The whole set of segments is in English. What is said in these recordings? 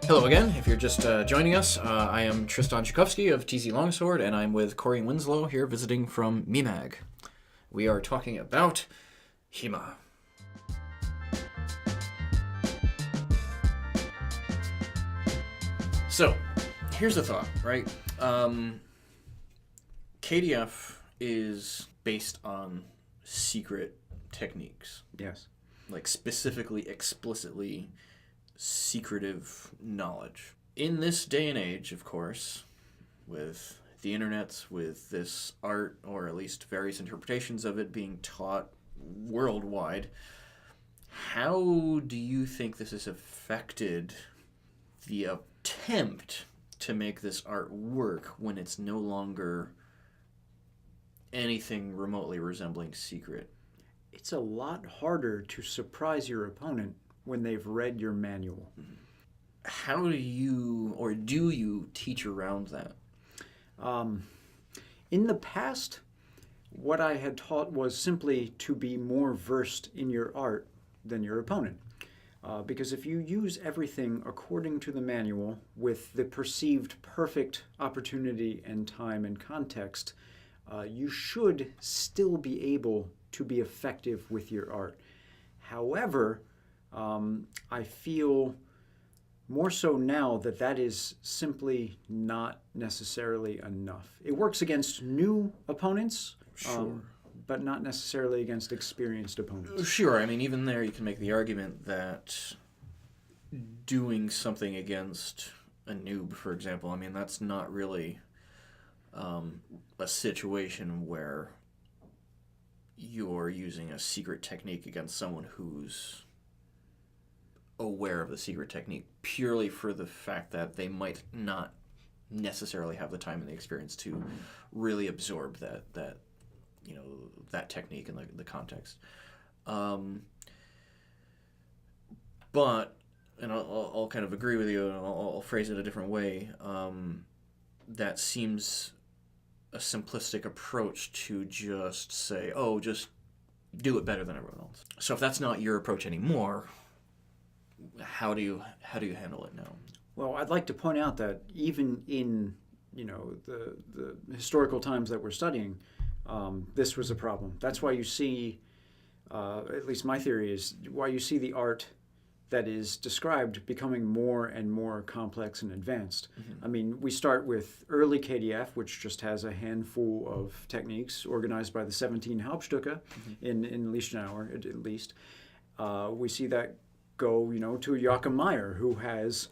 Hello again. If you're just joining us, I am Tristan Tchaikovsky of TZLongsword, and I'm with Cory Winslow here visiting from MEMAG. We are talking about HEMA. So, here's the thought, right? KDF is based on secret techniques. Yes. Like specifically, explicitly secretive knowledge. In this day and age, of course, with the internet, with this art, or at least various interpretations of it being taught worldwide, how do you think this has affected the attempt to make this art work when it's no longer anything remotely resembling secret? It's a lot harder to surprise your opponent when they've read your manual. How do you teach around that? In the past, what I had taught was simply to be more versed in your art than your opponent. Because if you use everything according to the manual with the perceived perfect opportunity and time and context, you should still be able to be effective with your art. However, I feel more so now that is simply not necessarily enough. It works against new opponents, Sure. but not necessarily against experienced opponents. Sure. I mean, even there you can make the argument that doing something against a noob, for example, I mean, that's not really a situation where you're using a secret technique against someone who's aware of the secret technique purely for the fact that they might not necessarily have the time and the experience to really absorb that technique and the context. But, and I'll kind of agree with you, and I'll phrase it a different way. That seems a simplistic approach to just say, oh, just do it better than everyone else. So if that's not your approach anymore, how do you handle it now? Well, I'd like to point out that even in the historical times that we're studying, this was a problem. That's why you see, at least my theory is, why you see the art that is described becoming more and more complex and advanced. Mm-hmm. I mean, we start with early KDF, which just has a handful of techniques organized by the 17 Hauptstücke in Lichtenauer, at least. We see that go, to Joachim Meyer, who has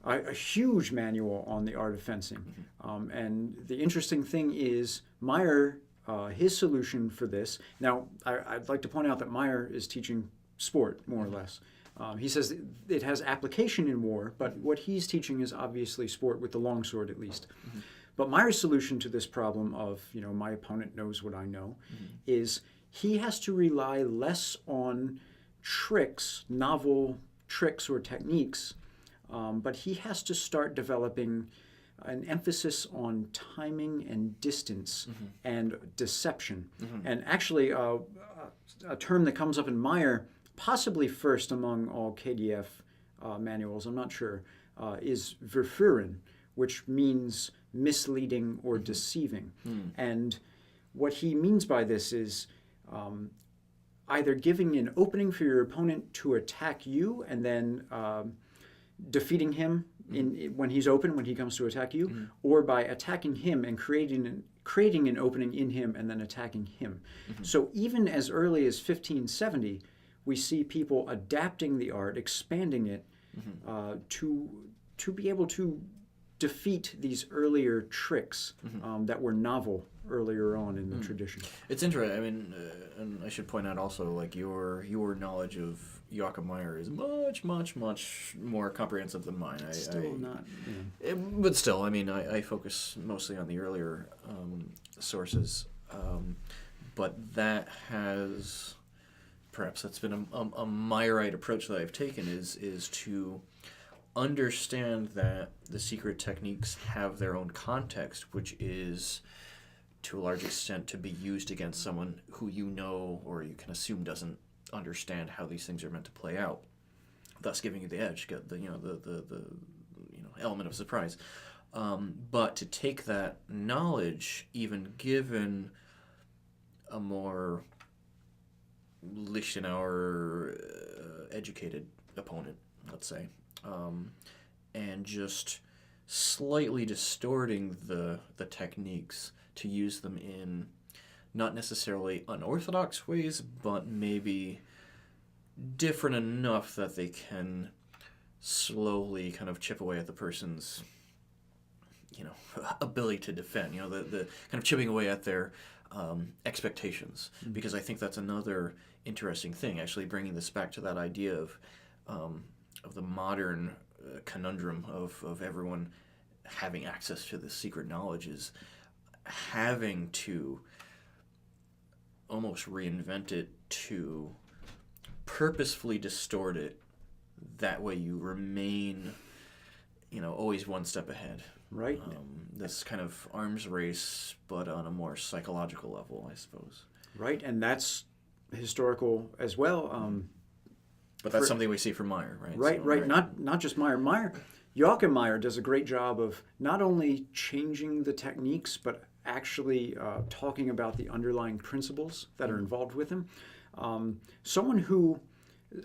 a huge manual on the art of fencing. Mm-hmm. And the interesting thing is, Meyer, his solution for this, now I'd like to point out that Meyer is teaching sport, more or less. He says it has application in war, but what he's teaching is obviously sport with the longsword, at least. Mm-hmm. But Meyer's solution to this problem of, my opponent knows what I know, is he has to rely less on tricks, novel tricks or techniques, but he has to start developing an emphasis on timing and distance and deception. Mm-hmm. And actually, a term that comes up in Meyer, possibly first among all KDF manuals, I'm not sure, is verführen, which means misleading or deceiving. And what he means by this is either giving an opening for your opponent to attack you and then defeating him when he's open, when he comes to attack you, or by attacking him and creating an opening in him and then attacking him. So even as early as 1570, we see people adapting the art, expanding it to be able to defeat these earlier tricks that were novel earlier on in the tradition. It's interesting. I mean, and I should point out also, like your knowledge of Joachim Meyer is much, much, much more comprehensive than mine. But still, I mean, I focus mostly on the earlier sources, but that has. Perhaps that's been a Meyerite approach that I've taken is to understand that the secret techniques have their own context, which is to a large extent to be used against someone who or you can assume doesn't understand how these things are meant to play out, thus giving you the edge, the element of surprise. But to take that knowledge, even given a more Lichtenauer educated opponent, let's say, and just slightly distorting the techniques to use them in not necessarily unorthodox ways, but maybe different enough that they can slowly kind of chip away at the person's, ability to defend, the kind of chipping away at their expectations. Mm-hmm. Because I think that's another interesting thing, actually bringing this back to that idea of the modern conundrum of everyone having access to this secret knowledge is having to almost reinvent it to purposefully distort it. That way you remain, always one step ahead. Right. This kind of arms race, but on a more psychological level, I suppose. Right, and that's historical as well. But that's something we see from Meyer, right? Right, so, right. Not just Meyer. Joachim Meyer does a great job of not only changing the techniques, but actually talking about the underlying principles that are involved with them. Someone who,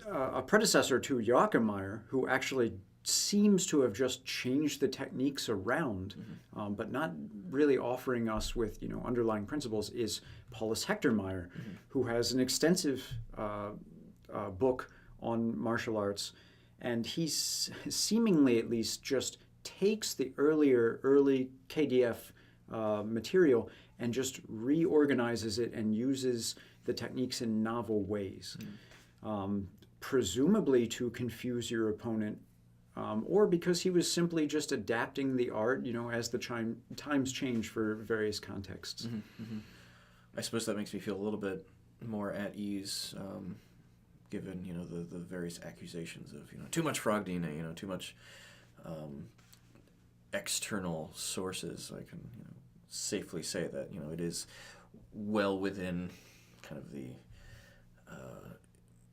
a predecessor to Joachim Meyer, who actually seems to have just changed the techniques around, but not really offering us with underlying principles, is Paulus Hector Meyer, who has an extensive book on martial arts, and he's seemingly at least just takes the early KDF material and just reorganizes it and uses the techniques in novel ways, presumably to confuse your opponent, or because he was simply just adapting the art, as the times change for various contexts. I suppose that makes me feel a little bit more at ease, given the various accusations of too much frog DNA, too much external sources. I can safely say that it is well within kind of the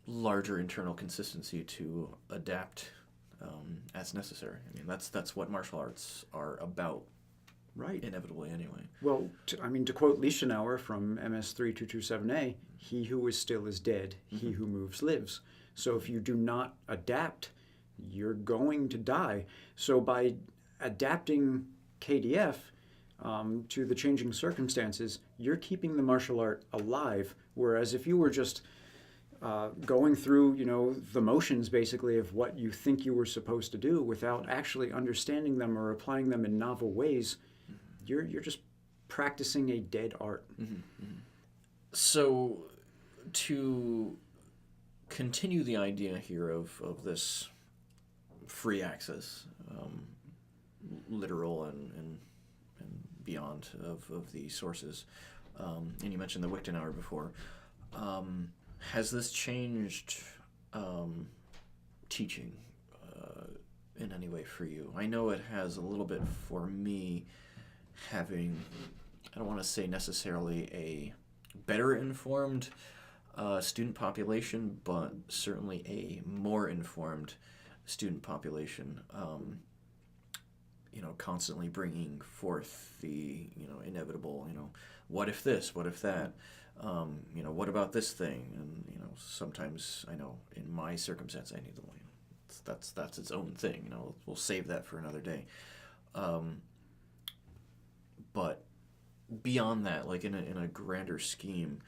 larger internal consistency to adapt as necessary. I mean, that's what martial arts are about. Right. Inevitably, anyway. Well, to quote Lichtenauer from MS 3227A, he who is still is dead, he who moves lives. So if you do not adapt, you're going to die. So by adapting KDF to the changing circumstances, you're keeping the martial art alive. Whereas if you were just going through, the motions basically of what you think you were supposed to do without actually understanding them or applying them in novel ways, you're just practicing a dead art. So to continue the idea here of this free access, literal and beyond of the sources, and you mentioned the Wichtenauer before, has this changed teaching in any way for you? I know it has a little bit for me, having, I don't want to say necessarily a better informed student population, but certainly a more informed student population, constantly bringing forth the, inevitable, what if this, what if that, what about this thing? And, sometimes I know in my circumstance, I need to, that's its own thing, we'll save that for another day. But beyond that, like in a grander scheme,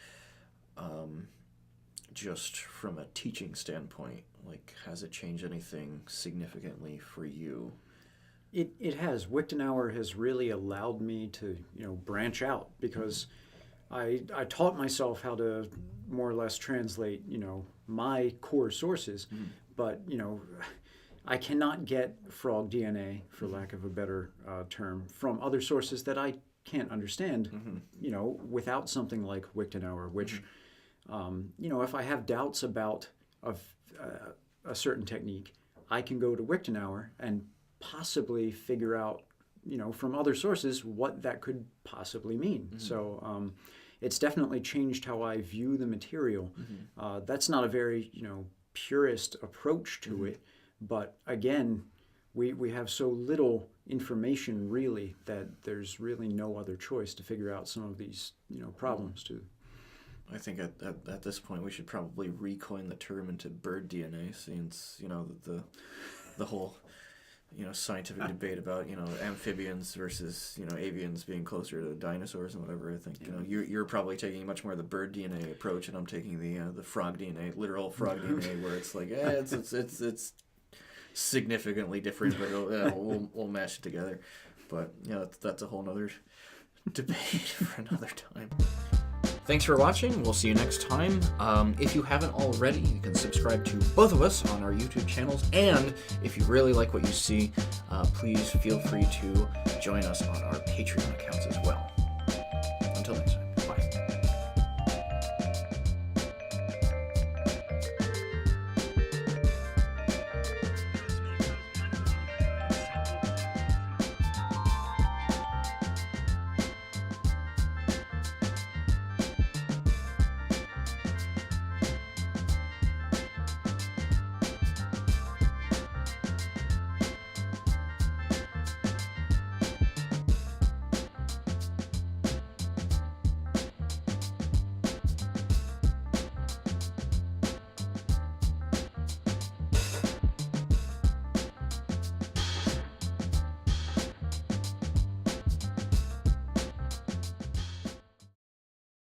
just from a teaching standpoint, like, has it changed anything significantly for you? It has. Wichtenauer has really allowed me to, branch out, because I taught myself how to more or less translate, my core sources, but, I cannot get frog DNA, for lack of a better term, from other sources that I can't understand, without something like Wichtenauer, which, if I have doubts about a certain technique, I can go to Wichtenauer and possibly figure out, from other sources what that could possibly mean. So it's definitely changed how I view the material. That's not a very, purist approach to it, but again, we have so little information really that there's really no other choice to figure out some of these problems too. I think at this point we should probably recoin the term into bird DNA, since the whole scientific debate about amphibians versus avians being closer to dinosaurs and whatever. I think you're probably taking much more the bird DNA approach, and I'm taking the frog DNA, literal frog DNA, where it's like it's significantly different, but we'll mash it together. But that's a whole nother debate for another time. Thanks for watching. We'll see you next time. If you haven't already, you can subscribe to both of us on our YouTube channels. And if you really like what you see, please feel free to join us on our Patreon accounts as well. Until next time.